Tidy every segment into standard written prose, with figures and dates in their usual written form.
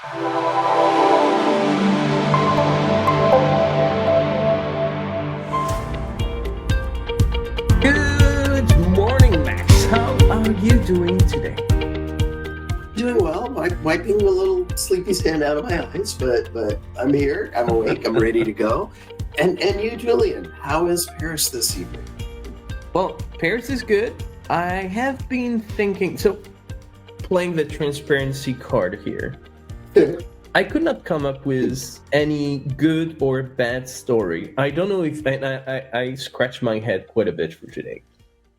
Good morning, Max. How are you doing today? Doing well, wiping a little sleepy sand out of my eyes, but I'm here, I'm awake, I'm ready to go. And you, Julian, how is Paris this evening? Well, Paris is good. I have been thinking, so playing the transparency card here, I could not come up with any good or bad story. I don't know if, and I scratched my head quite a bit for today.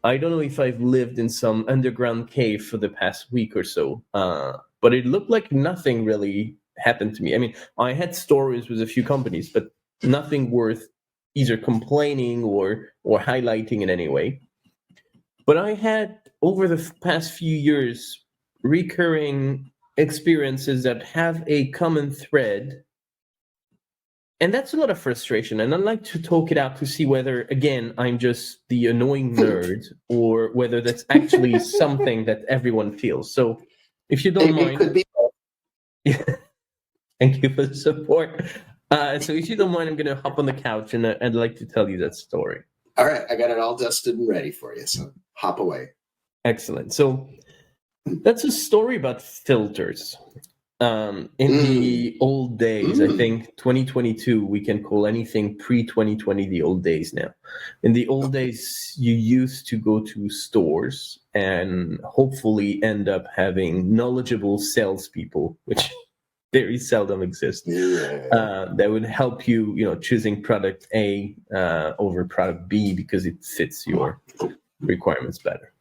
I don't know if I've lived in some underground cave for the past week or so, but it looked like nothing really happened to me. I mean, I had stories with a few companies, but nothing worth either complaining or highlighting in any way. But I had, over the past few years, recurring experiences that have a common thread. And that's a lot of frustration. And I'd like to talk it out to see whether, again, I'm just the annoying nerd or whether that's actually something that everyone feels. So if you don't mind. It could be. Thank you for the support. So if you don't mind, I'm going to hop on the couch and I'd like to tell you that story. All right, I got it all dusted and ready for you, so hop away. Excellent. So that's a story about filters. In the old days, I think 2022, we can call anything pre-2020 the old days now. In the old days, you used to go to stores and hopefully end up having knowledgeable salespeople, which very seldom exist, that would help you, choosing product A over product B because it fits your requirements better.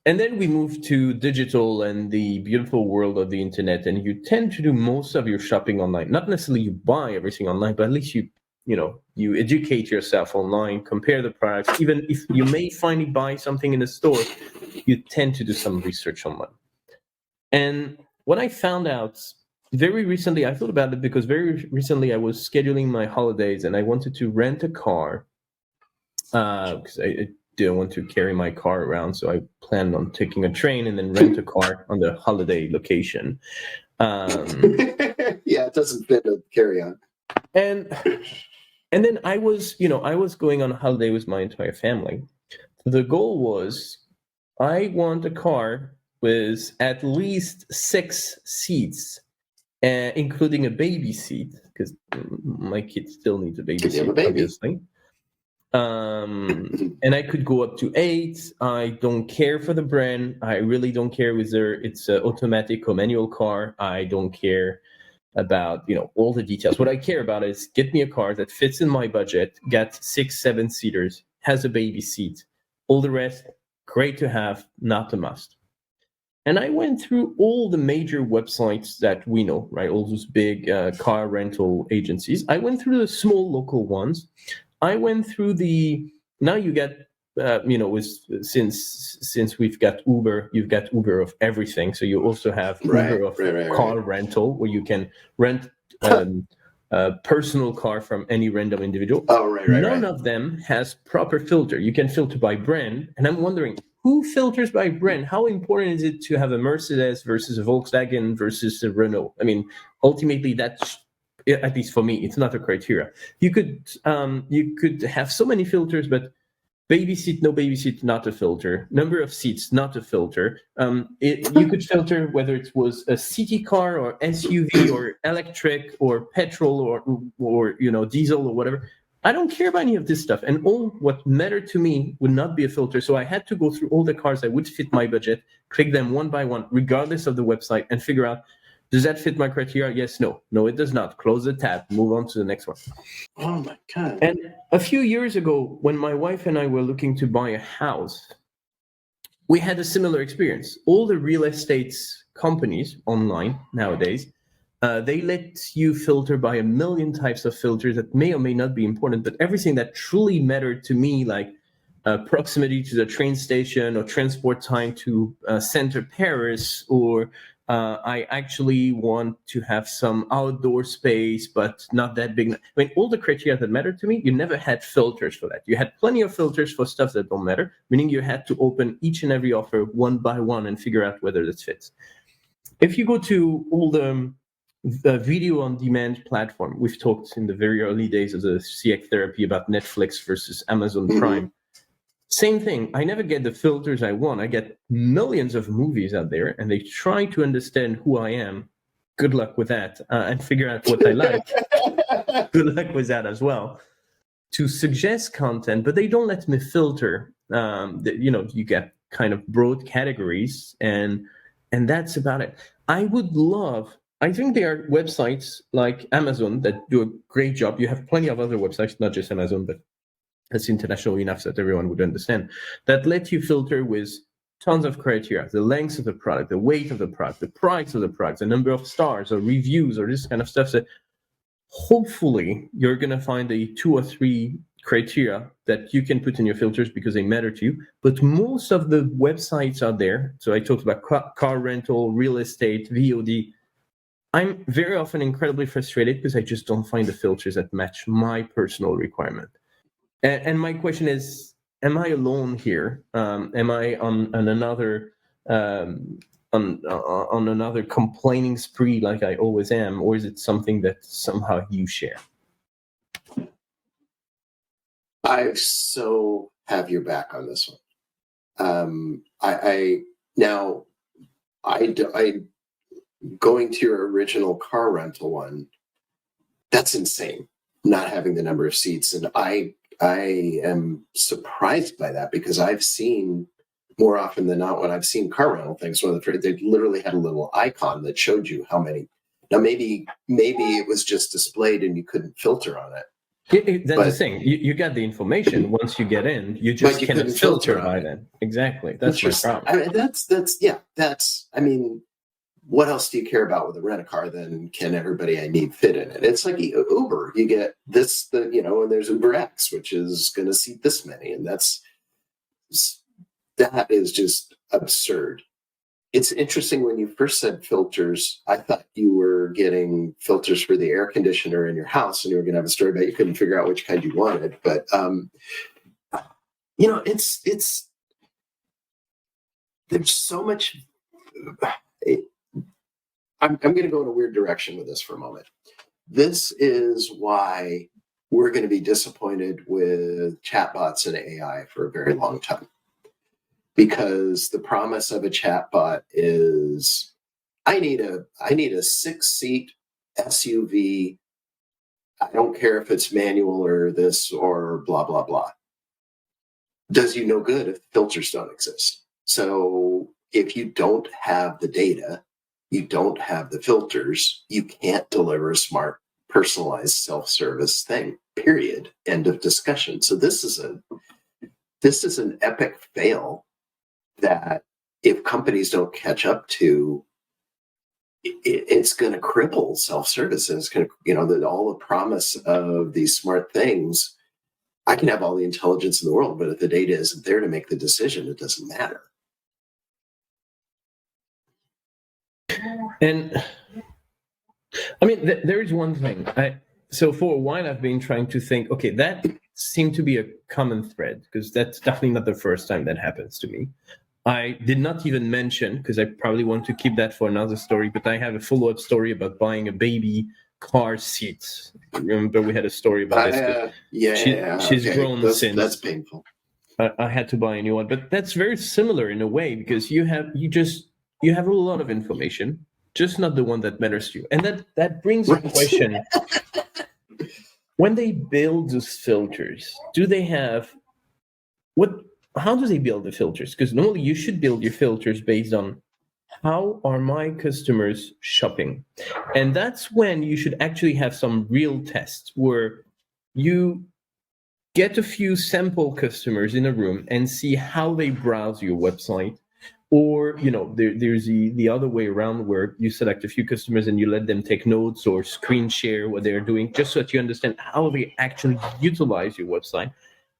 And then we move to digital and the beautiful world of the internet, and you tend to do most of your shopping online. Not necessarily you buy everything online, but at least you educate yourself online, compare the products. Even if you may finally buy something in a store, you tend to do some research online. And what I found out very recently, I thought about it because very recently I was scheduling my holidays and I wanted to rent a car because I didn't want to carry my car around, so I planned on taking a train and then rent a car on the holiday location. Yeah, it doesn't fit a carry-on. And then I was going on a holiday with my entire family. The goal was I want a car with at least 6 seats, including a baby seat, because my kid still needs a baby seat, obviously. And I could go up to 8. I don't care for the brand. I really don't care whether it's an automatic or manual car. I don't care about all the details. What I care about is get me a car that fits in my budget, got 6-7 seaters, has a baby seat. All the rest, great to have, not a must. And I went through all the major websites that we know, right? All those big car rental agencies. I went through the small local ones. I went through now you get, since we've got Uber, you've got Uber of everything. So you also have Uber of car rental, where you can rent a personal car from any random individual. None of them has proper filter. You can filter by brand. And I'm wondering, who filters by brand? How important is it to have a Mercedes versus a Volkswagen versus a Renault? I mean, ultimately, that's, at least for me, it's not a criteria. You could have so many filters, but baby seat, no baby seat, not a filter. Number of seats, not a filter. You could filter whether it was a city car or SUV or electric or petrol or diesel or whatever. I don't care about any of this stuff. And all what mattered to me would not be a filter. So I had to go through all the cars that would fit my budget, click them one by one, regardless of the website, and figure out, does that fit my criteria? Yes, no. No, it does not. Close the tab, move on to the next one. Oh my God. And a few years ago, when my wife and I were looking to buy a house, we had a similar experience. All the real estate companies online nowadays, they let you filter by a million types of filters that may or may not be important, but everything that truly mattered to me, like proximity to the train station or transport time to center Paris, or I actually want to have some outdoor space, but not that big. I mean, all the criteria that mattered to me, you never had filters for that. You had plenty of filters for stuff that don't matter, meaning you had to open each and every offer one by one and figure out whether this fits. if you go to all the video on demand platform, we've talked in the very early days of the CX therapy about Netflix versus Amazon Prime. Same thing. I never get the filters I want. I get millions of movies out there, and they try to understand who I am. Good luck with that, and figure out what I like. Good luck with that as well. To suggest content, but they don't let me filter. You get kind of broad categories, and that's about it. I think there are websites like Amazon that do a great job. You have plenty of other websites, not just Amazon, but it's international enough that everyone would understand, that let you filter with tons of criteria: the length of the product, the weight of the product, the price of the product, the number of stars or reviews or this kind of stuff. So hopefully you're going to find the 2 or 3 criteria that you can put in your filters because they matter to you. But most of the websites out there, so I talked about car rental, real estate, VOD, I'm very often incredibly frustrated because I just don't find the filters that match my personal requirement. And my question is, am I alone here? Am I on another on another complaining spree like I always am, or is it something that somehow you share? I so have your back on this one. I going to your original car rental one, that's insane, not having the number of seats. And I am surprised by that, because I've seen, more often than not, when I've seen car rental things, they literally had a little icon that showed you how many. Now, maybe it was just displayed and you couldn't filter on it. That's the thing. You get the information once you get in. You just cannot filter by then. Exactly. That's my problem. I mean, what else do you care about with a rent-a-car than can everybody I need fit in it? It's like Uber. You get this, and there's Uber X, which is going to seat this many, and that is just absurd. It's interesting, when you first said filters, I thought you were getting filters for the air conditioner in your house, and you were going to have a story about you couldn't figure out which kind you wanted. But it's there's so much. I'm going to go in a weird direction with this for a moment. This is why we're going to be disappointed with chatbots and AI for a very long time. Because the promise of a chatbot is, I need a 6-seat SUV. I don't care if it's manual or this or blah, blah, blah. Does you no good if filters don't exist. So if you don't have the data, you don't have the filters, you can't deliver a smart, personalized self-service thing, period. End of discussion. So this is an epic fail that, if companies don't catch up to, it's going to cripple self-service. And it's going to, all the promise of these smart things, I can have all the intelligence in the world, but if the data isn't there to make the decision, it doesn't matter. And I mean, there is one thing. So for a while, I've been trying to think, okay, that seemed to be a common thread, because that's definitely not the first time that happens to me. I did not even mention, because I probably want to keep that for another story, but I have a follow-up story about buying a baby car seat. Remember, we had a story about this. She's grown since. That's painful. I had to buy a new one, but that's very similar in a way, because you have a lot of information, just not the one that matters to you. And that brings a question. When they build those filters, how do they build the filters? Because normally you should build your filters based on, how are my customers shopping? And that's when you should actually have some real tests where you get a few sample customers in a room and see how they browse your website. Or, there's the other way around, where you select a few customers and you let them take notes or screen share what they're doing, just so that you understand how they actually utilize your website.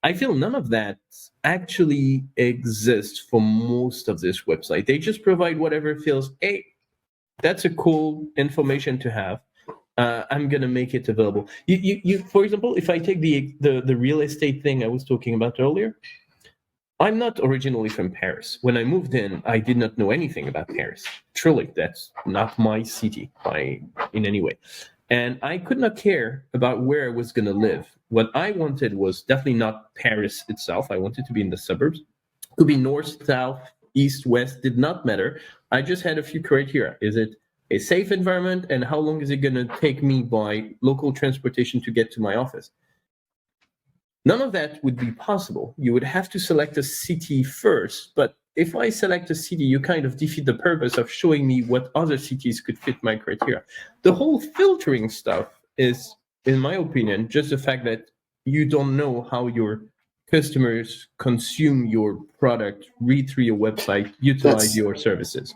I feel none of that actually exists for most of this website. They just provide whatever feels, hey, that's a cool information to have. I'm going to make it available. You, for example, if I take the real estate thing I was talking about earlier, I'm not originally from Paris. When I moved in, I did not know anything about Paris. Truly, that's not my city in any way. And I could not care about where I was going to live. What I wanted was definitely not Paris itself. I wanted to be in the suburbs. Could be north, south, east, west, did not matter. I just had a few criteria. Is it a safe environment? And how long is it going to take me by local transportation to get to my office? None of that would be possible. You would have to select a city first. But if I select a city, you kind of defeat the purpose of showing me what other cities could fit my criteria. The whole filtering stuff is, in my opinion, just the fact that you don't know how your customers consume your product, read through your website, utilize your services.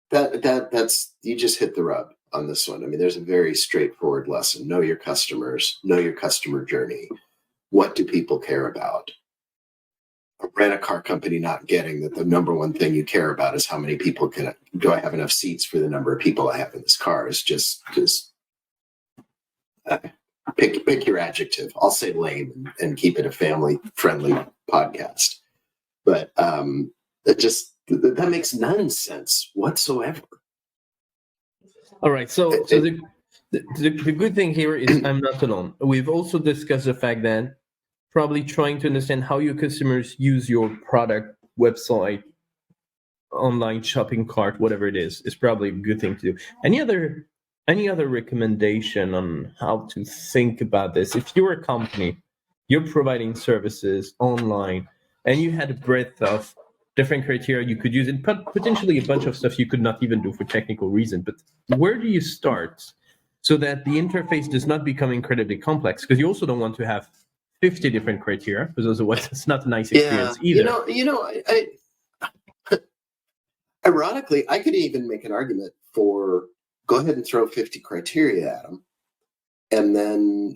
That's you just hit the rub on this one. I mean, there's a very straightforward lesson. Know your customers, know your customer journey. What do people care about? A rent-a-car company not getting that the number one thing you care about is how many people do I have enough seats for the number of people I have in this car is just pick your adjective. I'll say lame and keep it a family-friendly podcast. But that makes none sense whatsoever. All right, so the good thing here is I'm not alone. We've also discussed the fact that probably trying to understand how your customers use your product, website, online shopping cart, whatever it is probably a good thing to do. Any other recommendation on how to think about this? If you're a company, you're providing services online, and you had a breadth of different criteria you could use, and potentially a bunch of stuff you could not even do for technical reasons, but where do you start so that the interface does not become incredibly complex? Because you also don't want to have 50 different criteria, because otherwise it's not a nice experience either. Ironically, I could even make an argument for go ahead and throw 50 criteria at them, and then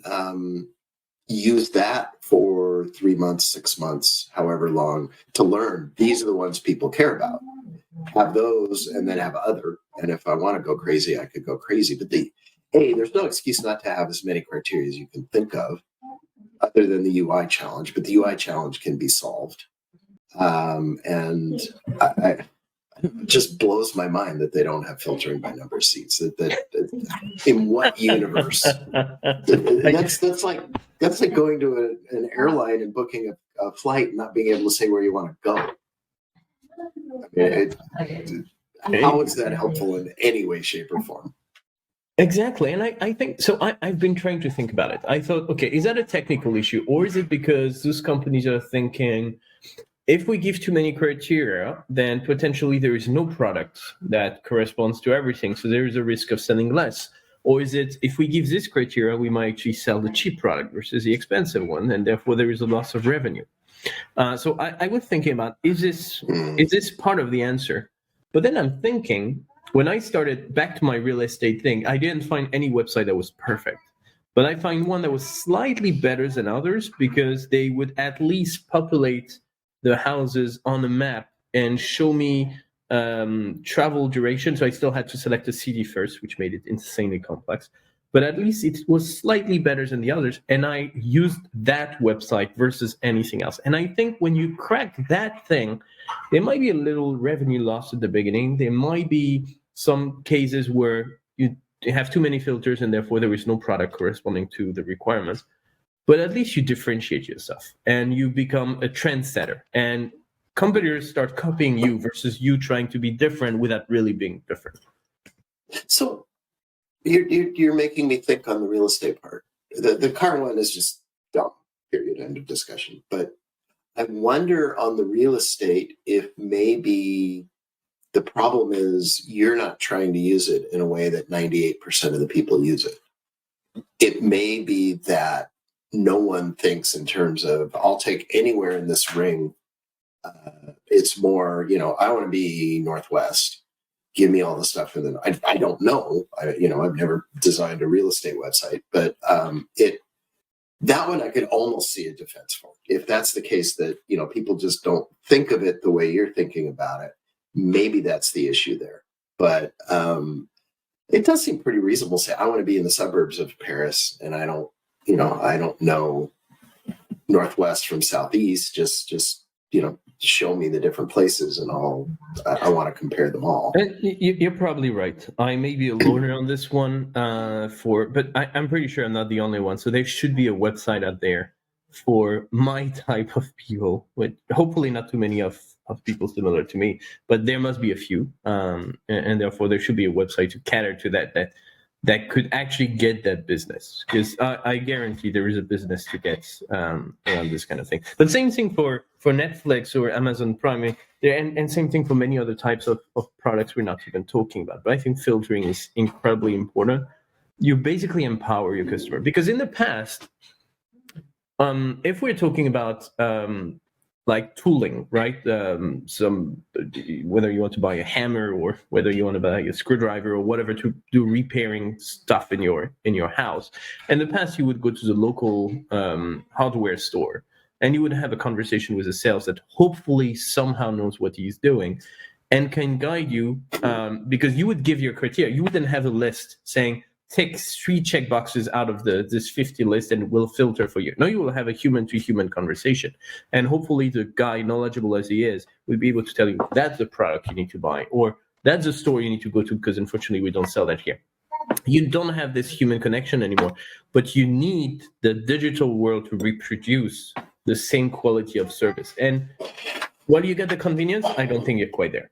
use that for 3 months, 6 months, however long, to learn these are the ones people care about. Have those, and then have other. And if I want to go crazy, I could go crazy. But there's no excuse not to have as many criteria as you can think of, other than the UI challenge. But the UI challenge can be solved. And it just blows my mind that they don't have filtering by number of seats. That in what universe? That's like going to an airline and booking a flight and not being able to say where you want to go. How is that helpful in any way, shape, or form? Exactly. And I think, so I've been trying to think about it. I thought, okay, is that a technical issue, or is it because those companies are thinking, if we give too many criteria, then potentially there is no product that corresponds to everything, so there is a risk of selling less? Or is it, if we give this criteria, we might actually sell the cheap product versus the expensive one, and therefore there is a loss of revenue? So I was thinking about, is this part of the answer? But then I'm thinking, when I started back to my real estate thing, I didn't find any website that was perfect. But I find one that was slightly better than others, because they would at least populate the houses on a map and show me travel duration. So I still had to select a city first, which made it insanely complex. But at least it was slightly better than the others. And I used that website versus anything else. And I think when you crack that thing, there might be a little revenue loss at the beginning. There might be some cases where you have too many filters and therefore there is no product corresponding to the requirements. But at least you differentiate yourself and you become a trendsetter. And competitors start copying you versus you trying to be different without really being different. So you're making me think on the real estate part. The car one is just dumb, period, end of discussion. But I wonder on the real estate if maybe the problem is you're not trying to use it in a way that 98% of the people use it. It may be that no one thinks in terms of, I'll take anywhere in this ring. It's more, I want to be Northwest. Give me all the stuff. And then I don't know. I've never designed a real estate website, but that one I could almost see a defense for. If that's the case, that people just don't think of it the way you're thinking about it, maybe that's the issue there. But it does seem pretty reasonable to say, I want to be in the suburbs of Paris, and I don't know Northwest from Southeast. Just show me the different places, and I want to compare them all. And you're probably right. I may be a loner on this one, but I'm pretty sure I'm not the only one. So there should be a website out there for my type of people, with hopefully not too many of people similar to me, but there must be a few, and therefore there should be a website to cater to that could actually get that business, because I guarantee there is a business to get around this kind of thing. But same thing for Netflix or Amazon Prime, and same thing for many other types of products we're not even talking about. But I think filtering is incredibly important. You basically empower your customer, because in the past, if we're talking about like tooling, right? Whether you want to buy a hammer or whether you want to buy a screwdriver or whatever to do repairing stuff in your house. In the past, you would go to the local hardware store and you would have a conversation with a sales that hopefully somehow knows what he's doing and can guide you, because you would give your criteria. You wouldn't have a list saying, take 3 check boxes out of this 50 list and we'll filter for you. No, you will have a human-to-human conversation. And hopefully the guy, knowledgeable as he is, will be able to tell you, that's the product you need to buy, or that's the store you need to go to, because unfortunately we don't sell that here. You don't have this human connection anymore, but you need the digital world to reproduce the same quality of service. And while you get the convenience, I don't think you're quite there.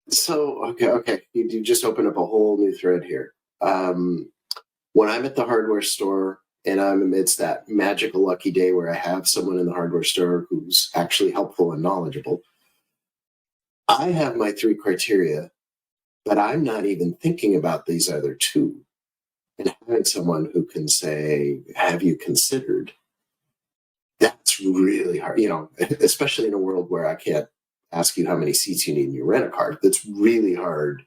So, okay. You just opened up a whole new thread here. When I'm at the hardware store and I'm amidst that magical lucky day where I have someone in the hardware store who's actually helpful and knowledgeable, I have my 3 criteria, but I'm not even thinking about these other 2. And having someone who can say, have you considered? That's really hard, especially in a world where I can't ask you how many seats you need in your rent-a-car. That's really hard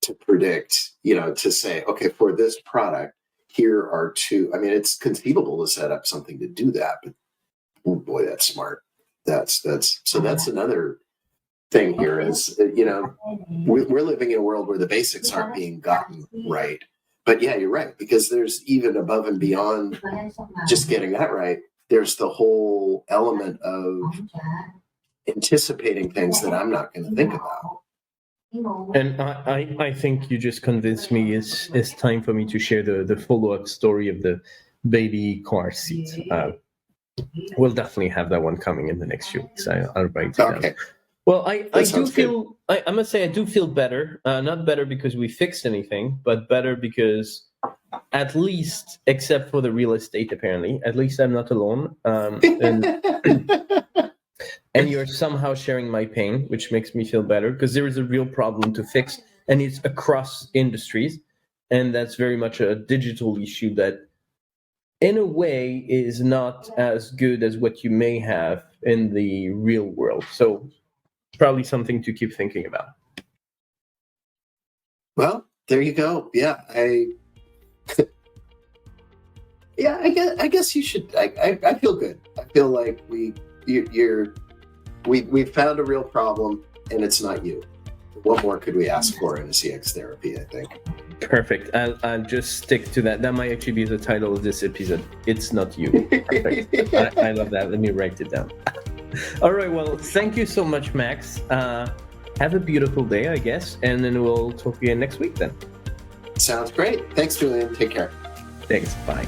to predict, to say, okay, for this product, here are 2. I mean, it's conceivable to set up something to do that, but oh boy, that's smart. That's another thing here is, we're living in a world where the basics aren't being gotten right. But yeah, you're right, because there's even above and beyond just getting that right. There's the whole element of anticipating things that I'm not going to think about. And I think you just convinced me it's time for me to share the follow-up story of the baby car seat. We'll definitely have that one coming in the next few weeks. I'll write it down. Well, I do feel, I must say, I do feel better. Not better because we fixed anything, but better because, at least, except for the real estate, apparently, at least I'm not alone. And you're somehow sharing my pain, which makes me feel better, because there is a real problem to fix, and it's across industries. And that's very much a digital issue that, in a way, is not as good as what you may have in the real world. So probably something to keep thinking about. Well, there you go. Yeah, I guess you should. I feel good. I feel like we found a real problem, and it's not you. What more could we ask for in a CX therapy, I think? Perfect. I'll just stick to that. That might actually be the title of this episode. It's not you. Perfect. I love that. Let me write it down. All right. Well, thank you so much, Max. Have a beautiful day, I guess. And then we'll talk again next week then. Sounds great. Thanks, Julien. Take care. Thanks. Bye.